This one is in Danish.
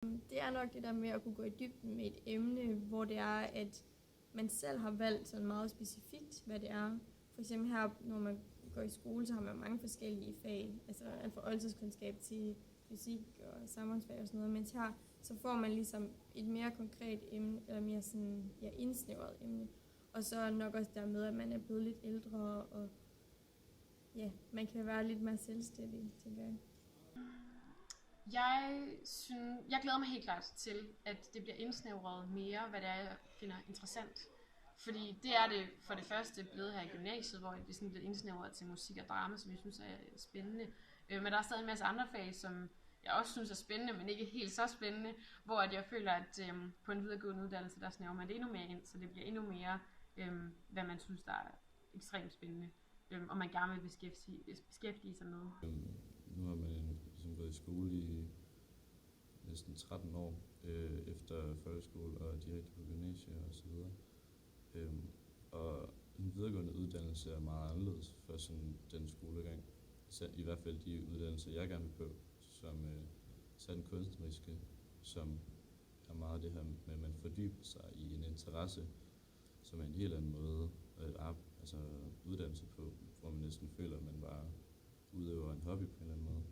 Det er nok det der med at kunne gå i dybden med et emne, hvor det er, at man selv har valgt sådan meget specifikt, hvad det er. For eksempel her, når man går i skole, så har man mange forskellige fag, altså alt fra oldtidskundskab til fysik og samfundsfag og sådan noget, mens her, så får man ligesom et mere konkret emne, eller mere sådan, ja, indsnævret emne. Og så nok også dermed, at man er blevet lidt ældre, og ja, man kan være lidt mere selvstændig, tænker jeg. Jeg glæder mig helt klart til, at det bliver indsnævret mere, hvad det er, jeg finder interessant. Fordi det er det for det første blevet her i gymnasiet, hvor det er sådan blevet indsnævret til musik og drama, som jeg synes er spændende. Men der er stadig en masse andre fag, som jeg også synes er spændende, men ikke helt så spændende, hvor at jeg føler, at på en videregående uddannelse, der snæver man det endnu mere ind, så det bliver endnu mere, hvad man synes, der er ekstremt spændende, og man gerne vil beskæftige sig med. Nu har man ligesom gået i skole i næsten 13 år efter folkeskole og direkte på gymnasiet og så videre. Og en videregående uddannelse er meget anderledes for sådan den skolegang. I hvert fald de uddannelser, jeg gerne vil på, som så den kunstneriske, som er meget det her med, at man fordyber sig i en interesse, som er en helt anden måde at uddanne sig på, hvor man næsten føler, at man bare udøver en hobby på en eller anden måde.